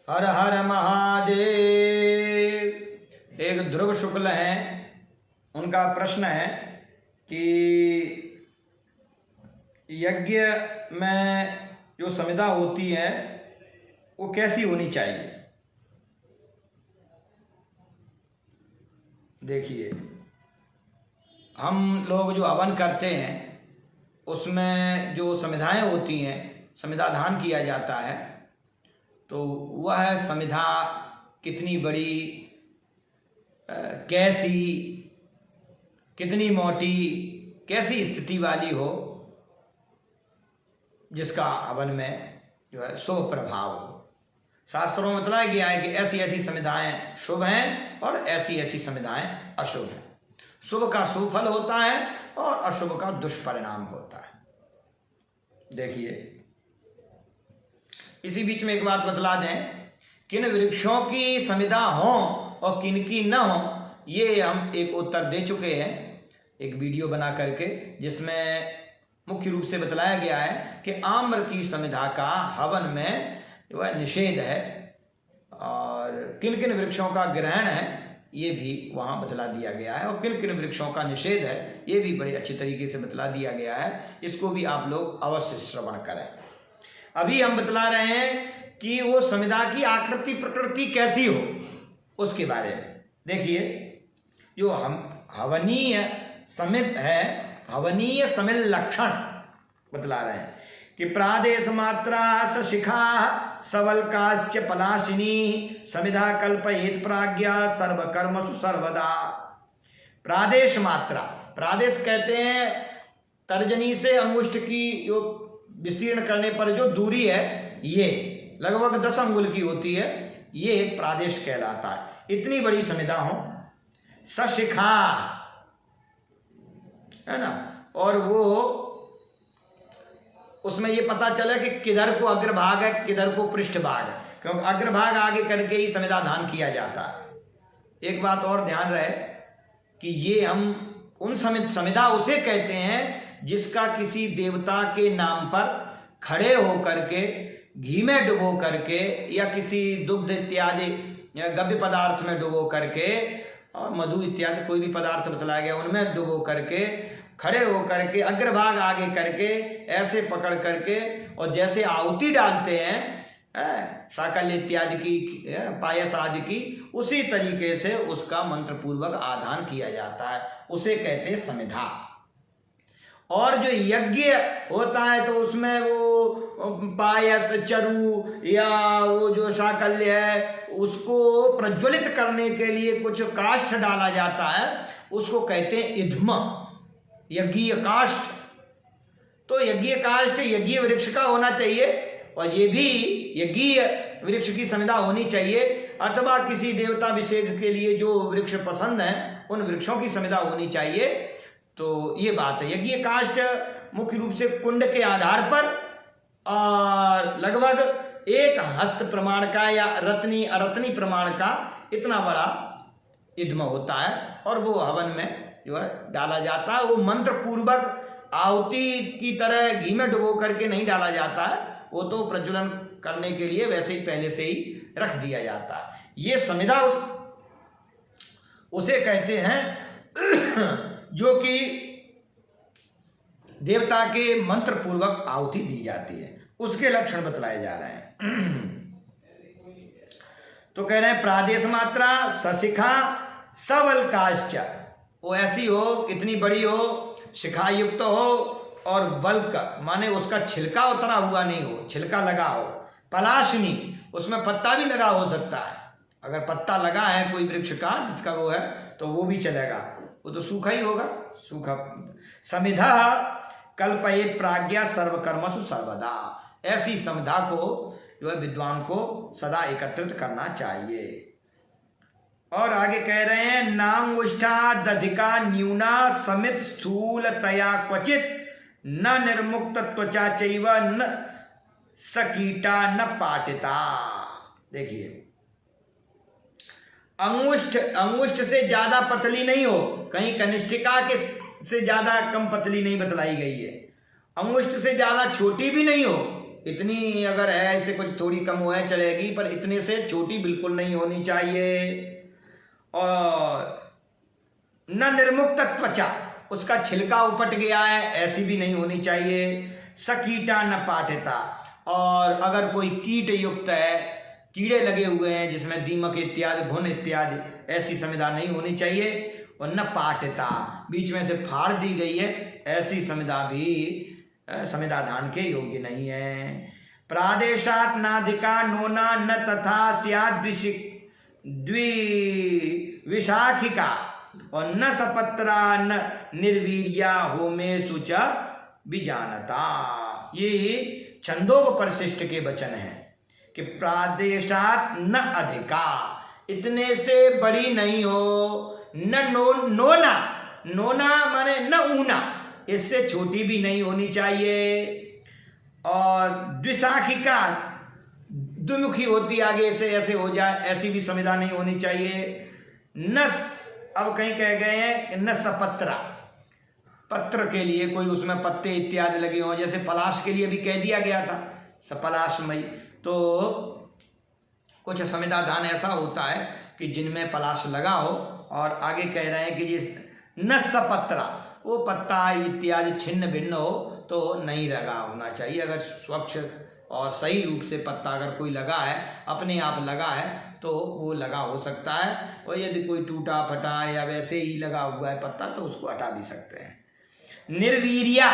हर हर महादेव। एक ध्रुव शुक्ल हैं, उनका प्रश्न है कि यज्ञ में जो संविदा होती है वो कैसी होनी चाहिए। देखिए, हम लोग जो हवन करते हैं उसमें जो संविधाएं होती हैं, संविधान किया जाता है, तो वह संविधा कितनी बड़ी, कैसी, कितनी मोटी, कैसी स्थिति वाली हो जिसका हवन में जो है शुभ प्रभाव हो। शास्त्रों में बताया गया है कि ऐसी ऐसी संविधाएं शुभ हैं और ऐसी ऐसी संविधाएं अशुभ हैं। शुभ का शुभ फल होता है और अशुभ का दुष्परिणाम होता है। देखिए, इसी बीच में एक बात बतला दें, किन वृक्षों की संविदा हो और किन की न हो, ये हम एक उत्तर दे चुके हैं एक वीडियो बना करके, जिसमें मुख्य रूप से बतलाया गया है कि आम्र की संविदा का हवन में वह निषेध है और किन किन वृक्षों का ग्रहण है ये भी वहाँ बतला दिया गया है और किन किन वृक्षों का निषेध है ये भी बड़े अच्छी तरीके से बतला दिया गया है। इसको भी आप लोग अवश्य श्रवण करें। अभी हम बतला रहे हैं कि वो संविदा की आकृति प्रकृति कैसी हो उसके बारे में। देखिए, जो हम हवनीय समित है, हवनीय समिल लक्षण बतला रहे हैं कि प्रादेश मात्रा सशिखा सवलकाश्च पलाशिनी समिधा कल्पयेत प्राज्ञा सर्वकर्मसु सर्वदा। प्रादेश मात्रा, प्रादेश कहते हैं तर्जनी से अंगुष्ठ की जो विस्तीर्ण करने पर जो दूरी है ये लगभग 10 अंगुल की होती है, ये प्रादेश कहलाता है। इतनी बड़ी संविदा हो, सशिखा है ना, और वो उसमें ये पता चला कि किधर को अग्रभाग है किधर को पृष्ठभाग है, क्योंकि अग्रभाग आगे करके ही संविदा दान किया जाता है। एक बात और ध्यान रहे कि ये हम उन संविदा उसे कहते हैं जिसका किसी देवता के नाम पर खड़े हो करके घी में डुबो करके या किसी दुग्ध इत्यादि गव्य पदार्थ में डुबो करके और मधु इत्यादि कोई भी पदार्थ बतलाया गया उनमें डुबो करके खड़े हो करके अग्रभाग आगे करके ऐसे पकड़ करके और जैसे आहुति डालते हैं साकल्य इत्यादि की, पायस आदि की, उसी तरीके से उसका मंत्र पूर्वक आधान किया जाता है, उसे कहते हैं समिधा। और जो यज्ञ होता है तो उसमें वो पायस, चरु या वो जो साकल्य है उसको प्रज्वलित करने के लिए कुछ काष्ठ डाला जाता है, उसको कहते हैं इध्म, यज्ञीय काष्ठ। तो यज्ञीय काष्ठ यज्ञीय वृक्ष का होना चाहिए और ये भी यज्ञीय वृक्ष की संविदा होनी चाहिए, अथवा किसी देवता विशेष के लिए जो वृक्ष पसंद है उन वृक्षों की संविदा होनी चाहिए। तो ये बात है। यज्ञीय काष्ठ मुख्य रूप से कुंड के आधार पर और लगभग 1 हस्त प्रमाण का या रत्नी अरत्नी प्रमाण का इतना बड़ा इध्म होता है और वो हवन में जो है डाला जाता है। वो मंत्र पूर्वक आहुति की तरह घी में डुबो करके नहीं डाला जाता है, वो तो प्रज्वलन करने के लिए वैसे ही पहले से ही रख दिया जाता है। ये संविदा उसे कहते हैं जो कि देवता के मंत्र पूर्वक आहुति दी जाती है, उसके लक्षण बतलाए जा रहे हैं। तो कह रहे हैं प्रादेश मात्रा सशिखा सवलकाश्च, वो ऐसी हो, इतनी बड़ी हो, शिखा युक्त हो और वल्क माने उसका छिलका उतना हुआ नहीं हो, छिलका लगा हो। पलाशनी, उसमें पत्ता भी लगा हो सकता है, अगर पत्ता लगा है कोई वृक्ष का जिसका वो है तो वो भी चलेगा, वो तो सूखा ही होगा, सूखा। समिधा कल्पयेत प्राज्ञा सर्वकर्मसु सर्वदा, ऐसी समिधा को जो है विद्वान को सदा एकत्रित करना चाहिए। और आगे कह रहे हैं नांगुष्ठा दधिका न्यूना समित स्थूल तया क्वचित न निर्मुक्त त्वचा चैव न सकीटा न पाटिता। देखिए, अंगुष्ठ से ज्यादा पतली नहीं हो, कहीं कनिष्ठिका के से ज्यादा कम पतली नहीं बतलाई गई है, अंगुष्ठ से ज्यादा छोटी भी नहीं हो इतनी अगर है, इससे कुछ थोड़ी कम हो है चलेगी, पर इतने से छोटी बिल्कुल नहीं होनी चाहिए। और न निर्मुक्त त्वचा, उसका छिलका उपट गया है, ऐसी भी नहीं होनी चाहिए। सकीटा न पाठिता, और अगर कोई कीट युक्त है, कीड़े लगे हुए हैं जिसमें दीमक इत्यादि, घुन इत्यादि, ऐसी संविदा नहीं होनी चाहिए। और न पाठिता, बीच में से फाड़ दी गई है, ऐसी संविदा भी संविदा दान के योग्य नहीं है। प्रादेशात नाधिका नोना न तथा स्याद द्विशाखिका, और न सपत्रा न निर्वीर्या होमेषु च बीजानता। ये छंदोग परिशिष्ट के वचन हैं कि प्रादेशात न अधिका, इतने से बड़ी नहीं हो, न नोना, नोना माने न ऊना, इससे छोटी भी नहीं होनी चाहिए। और द्विशाखिका, द्विमुखी होती आगे से ऐसे हो जाए, ऐसी भी संविदा नहीं होनी चाहिए। न, अब कहीं कह गए हैं न सपत्रा, पत्र के लिए कोई उसमें पत्ते इत्यादि लगे हों, जैसे पलाश के लिए भी कह दिया गया था सपलाशमयी। तो कुछ संविदा दान ऐसा होता है कि जिनमें पलाश लगा हो, और आगे कह रहे हैं कि जिस न सपत्रा, वो पत्ता इत्यादि छिन्न भिन्न हो तो नहीं लगा होना चाहिए। अगर स्वच्छ और सही रूप से पत्ता अगर कोई लगा है, अपने आप लगा है, तो वो लगा हो सकता है। और यदि कोई टूटा फटा या वैसे ही लगा हुआ है पत्ता, तो उसको हटा भी सकते हैं। निर्वीर्या,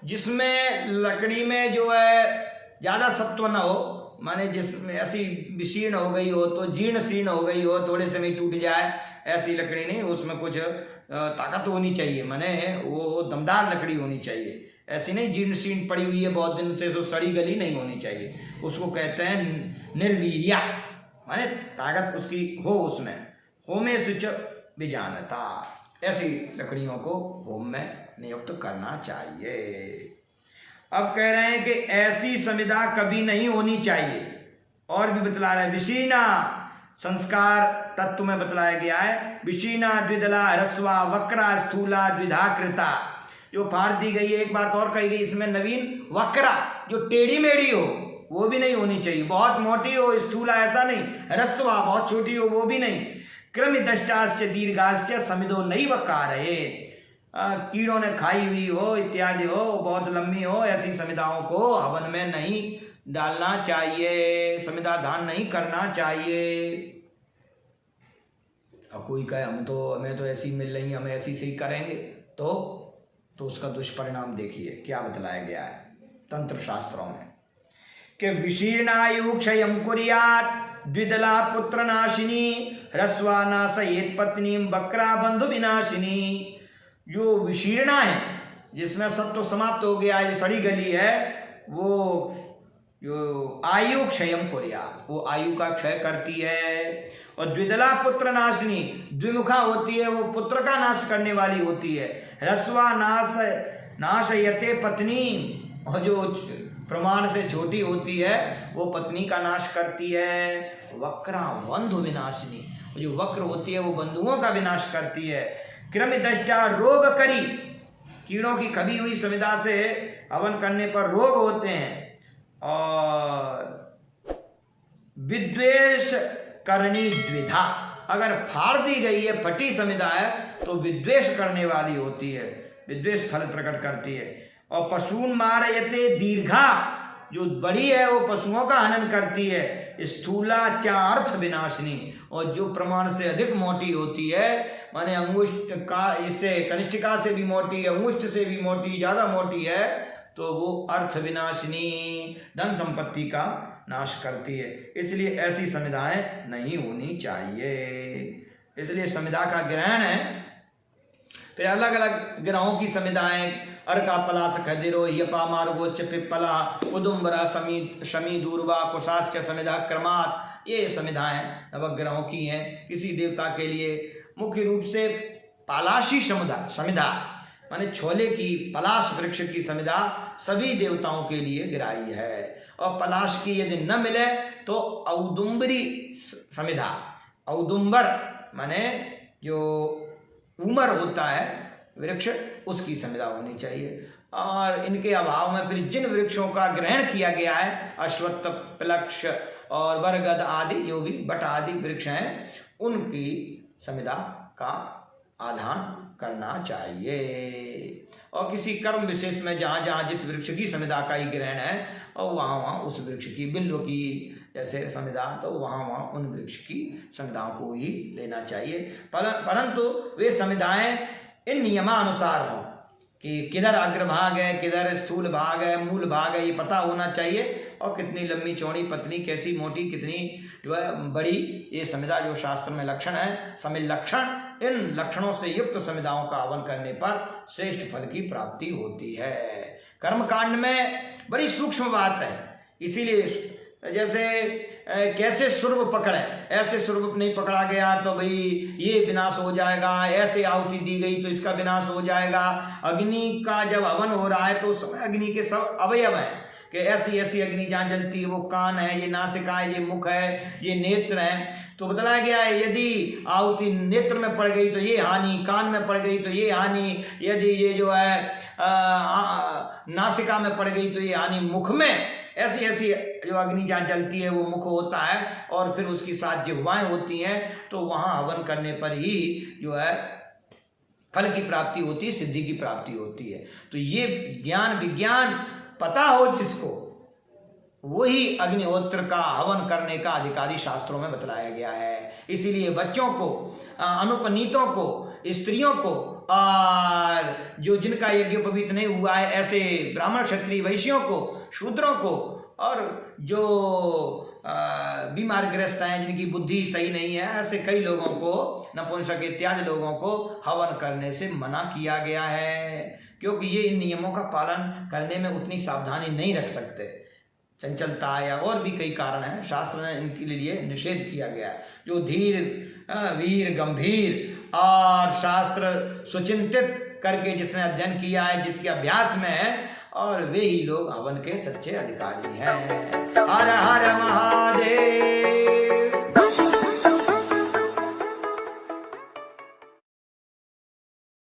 जिसमें लकड़ी में जो है ज़्यादा सत्व न हो, माने जिसमें ऐसी विशीर्ण हो गई हो, तो जीर्ण शीर्ण हो गई हो, थोड़े से में टूट जाए, ऐसी लकड़ी नहीं, उसमें कुछ ताकत होनी चाहिए, माने वो दमदार लकड़ी होनी चाहिए। ऐसी नहीं जीर्ण शीर्ण पड़ी हुई है बहुत दिन से, तो सड़ी गली नहीं होनी चाहिए, उसको कहते हैं निर्वीर्या, माने ताकत उसकी हो उसमें। होमेषु च बीजानता, ऐसी लकड़ियों को होम में नियुक्त करना चाहिए। अब कह रहे हैं कि ऐसी संविदा कभी नहीं होनी चाहिए। और भी बतला रहे हैं, विशीर्णा, संस्कार तत्व में बतलाया गया है, विशीर्णा द्विदला ह्रस्वा वक्रा स्थूला द्विधाकृता, जो फाड़ दी गई है। एक बात और कही गई इसमें नवीन, वक्रा, जो टेढ़ी मेढ़ी हो, वो भी नहीं होनी चाहिए। बहुत मोटी हो, स्थूला ऐसा नहीं, ह्रस्वा बहुत छोटी हो, वो भी नहीं। कृमिदष्टाश्च दीर्घाश्च समिदो नैव कारये, कीड़ों ने खाई हुई हो इत्यादि हो, बहुत लंबी हो, ऐसी संविदाओं को हवन में नहीं डालना चाहिए, संविदा दान नहीं करना चाहिए। और कोई कहे हमें तो ऐसी मिल रही, हम ऐसी से ही करेंगे, तो उसका दुष्परिणाम देखिए क्या बतलाया गया है तंत्र शास्त्रों में कि विशीर्णायु क्षयं कुर्यात् द्विदला पुत्र नाशिनी ह्रस्वा नाशयेत् पत्नीं वक्रा बंधु विनाशिनी। जो विशीर्णा है, जिसमें सब तो समाप्त हो गया, जो सड़ी गली है, वो जो आयु क्षयं कुर्यात्, वो आयु का क्षय करती है। और द्विदला पुत्र नाशिनी, द्विमुखा होती है, वो पुत्र का नाश करने वाली होती है। ह्रस्वा नाशयते पत्नी, और जो प्रमाण से छोटी होती है वो पत्नी का नाश करती है। वक्रा बंधु विनाशिनी, जो वक्र होती है वो बंधुओं का विनाश करती है। कृमिदष्टा रोग करी, कीड़ों की कभी हुई संविदा से हवन करने पर रोग होते हैं। और विद्वेष करनी द्विधा, अगर फाड़ दी गई है, फटी संविदा है, तो विद्वेष करने वाली होती है, विद्वेष फल प्रकट करती है। और पशून मारयते दीर्घा, जो बड़ी है वो पशुओं का हनन करती है। स्थूला चार्थ विनाशिनी, और जो प्रमाण से अधिक मोटी होती है, माने अंगुष्ठ का, इससे कनिष्ठिका से भी मोटी, अंगुष्ठ से भी मोटी, ज्यादा मोटी है, तो वो अर्थ विनाशिनी, धन संपत्ति का नाश करती है। इसलिए ऐसी संविदाएं नहीं होनी चाहिए। इसलिए संविदा का ग्रहण है। फिर अलग अलग ग्रहों की संविदाएं, अर्का पलाश खदिरो यपा मार्गोश्च पिप्पला उदुम्बरा शमी दूर्वा कुशाश्च संविदा क्रमात्, ये संविधाएं नवग्रहों की हैं। किसी देवता के लिए मुख्य रूप से पलाशी संविदा माने छोले की, पलाश वृक्ष की संविदा सभी देवताओं के लिए गिराई है। और पलाश की यदि न मिले तो औदुम्बरी संविदा, औदुम्बर माने जो उमर होता है वृक्ष, उसकी संविदा होनी चाहिए। और इनके अभाव में फिर जिन वृक्षों का ग्रहण किया गया है, अश्वत्थ, प्लक्ष और बरगद आदि जो भी बट आदि वृक्ष हैं, उनकी समिधा का आधान करना चाहिए। और किसी कर्म विशेष में जहाँ जहाँ जिस वृक्ष की समिधा का ही ग्रहण है, और वहाँ वहाँ उस वृक्ष की, बिल्व की जैसे समिधा, तो वहाँ वहाँ उन वृक्ष की समिधाओं को ही लेना चाहिए। परंतु वे समिधाएं इन नियमानुसार हों कि किधर अग्रभाग है, किधर स्थूल भाग है, मूल भाग है, ये पता होना चाहिए। और कितनी लंबी चौड़ी, पतली, कैसी मोटी, कितनी जो है बड़ी, ये समिधा जो शास्त्र में लक्षण है, समिल लक्षण, इन लक्षणों से युक्त समिधाओं का हवन करने पर श्रेष्ठ फल की प्राप्ति होती है। कर्मकांड में बड़ी सूक्ष्म बात है, इसीलिए जैसे कैसे शुर्व पकड़े, ऐसे शुर्व नहीं पकड़ा गया तो भाई ये विनाश हो जाएगा, ऐसे आहुति दी गई तो इसका विनाश हो जाएगा। अग्नि का जब हवन हो रहा है तो उस समय अग्नि के सब अवयव हैं कि ऐसी ऐसी अग्नि जहाँ जलती है, वो कान है, ये नासिका है, ये मुख है, ये नेत्र है। तो बतलाया गया है यदि आहुति नेत्र में पड़ गई तो ये हानि, कान में पड़ गई तो ये हानि, यदि ये जो है नासिका में पड़ गई तो ये हानि, मुख में ऐसी ऐसी जो अग्नि जहाँ जलती है वो मुख होता है, और फिर उसकी 7 जिह्वाएं होती हैं, तो वहाँ हवन करने पर ही जो है फल की प्राप्ति होती है, सिद्धि की प्राप्ति होती है। तो ये ज्ञान विज्ञान पता हो जिसको, वही अग्निहोत्र का हवन करने का अधिकारी शास्त्रों में बतलाया गया है। इसीलिए बच्चों को, अनुपनीतों को, स्त्रियों को, और जो जिनका यज्ञोपवीत नहीं हुआ है ऐसे ब्राह्मण, क्षत्रिय, वैश्यों को, शूद्रों को, और जो बीमार ग्रस्त हैं, जिनकी बुद्धि सही नहीं है, ऐसे कई लोगों को, नपुंसक इत्यादि लोगों को हवन करने से मना किया गया है, क्योंकि ये इन नियमों का पालन करने में उतनी सावधानी नहीं रख सकते, चंचलता या और भी कई कारण हैं, शास्त्र ने इनके लिए निषेध किया गया है। जो धीर, वीर, गंभीर और शास्त्र सुचिंतित करके जिसने अध्ययन किया है, जिसके अभ्यास में है, और वे ही लोग हवन के सच्चे अधिकारी हैं। हर हर महादेव।